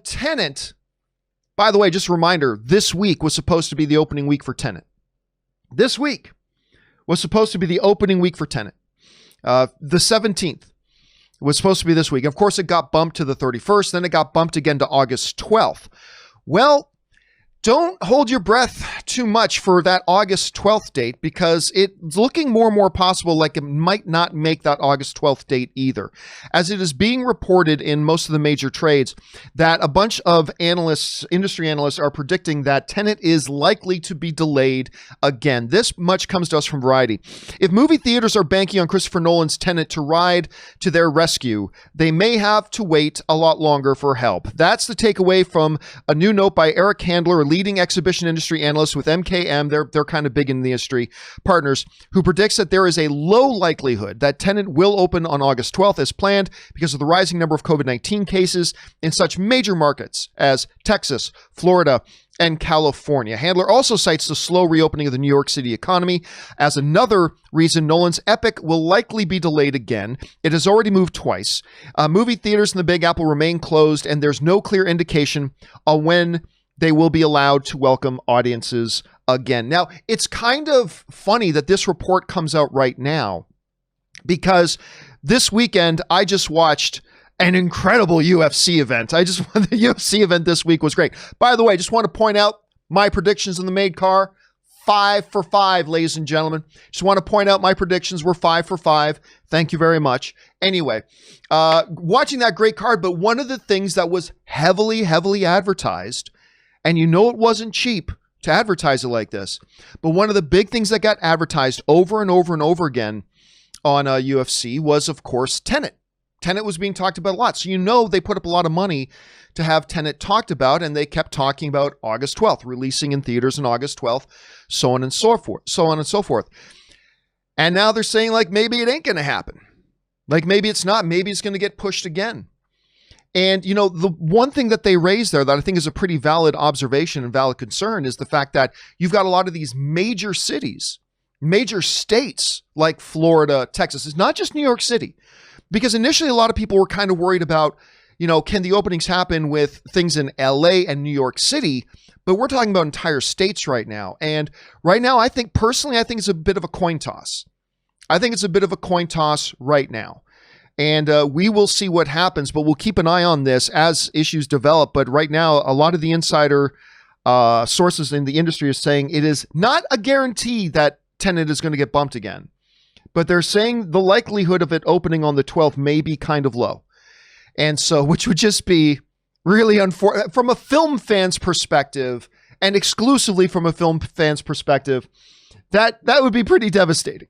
Tenet, by the way, just a reminder, this week was supposed to be the opening week for Tenet. This week was supposed to be the opening week for Tenet. The 17th was supposed to be this week. Of course, it got bumped to the 31st. Then it got bumped again to August 12th. Well, don't hold your breath too much for that August 12th date, because it's looking more and more possible like it might not make that August 12th date either, as it is being reported in most of the major trades that a bunch of analysts, industry analysts, are predicting that Tenet is likely to be delayed again. This much comes to us from Variety. If movie theaters are banking on Christopher Nolan's Tenet to ride to their rescue, they may have to wait a lot longer for help. That's the takeaway from a new note by Eric Handler, a leading exhibition industry analyst with MKM, they're kind of big in the industry, partners, who predicts that there is a low likelihood that Tenet will open on August 12th as planned because of the rising number of COVID-19 cases in such major markets as Texas, Florida, and California. Handler also cites the slow reopening of the New York City economy as another reason Nolan's epic will likely be delayed again. It has already moved twice. Movie theaters in the Big Apple remain closed, and there's no clear indication on when they will be allowed to welcome audiences again. Now, it's kind of funny that this report comes out right now, because this weekend I just watched an incredible UFC event. The UFC event this week was great. By the way, just want to point out my predictions in the made car. 5 for 5, ladies and gentlemen. Just want to point out my predictions were 5 for 5. Thank you very much. Anyway, watching that great card, but one of the things that was heavily advertised, and it wasn't cheap to advertise it like this, but one of the big things that got advertised over and over and over again on UFC was, of course, Tenet. Tenet was being talked about a lot. So they put up a lot of money to have Tenet talked about, and they kept talking about August 12th, releasing in theaters on August 12th, so on and so forth. And now they're saying, like, maybe it ain't going to happen. Like, maybe it's not. Maybe it's going to get pushed again. And, the one thing that they raised there that I think is a pretty valid observation and valid concern is the fact that you've got a lot of these major cities, major states like Florida, Texas. It's not just New York City, because initially a lot of people were kind of worried about, can the openings happen with things in LA and New York City? But we're talking about entire states right now. And right now, I think it's a bit of a coin toss. I think it's a bit of a coin toss right now. And we will see what happens, but we'll keep an eye on this as issues develop. But right now, a lot of the insider sources in the industry are saying it is not a guarantee that Tenet is going to get bumped again. But they're saying the likelihood of it opening on the 12th may be kind of low. And so, which would just be really unfortunate from a film fan's perspective, and exclusively from a film fan's perspective, that would be pretty devastating.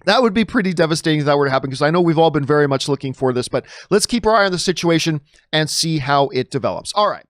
That would be pretty devastating if that were to happen, because I know we've all been very much looking for this, but let's keep our eye on the situation and see how it develops. All right.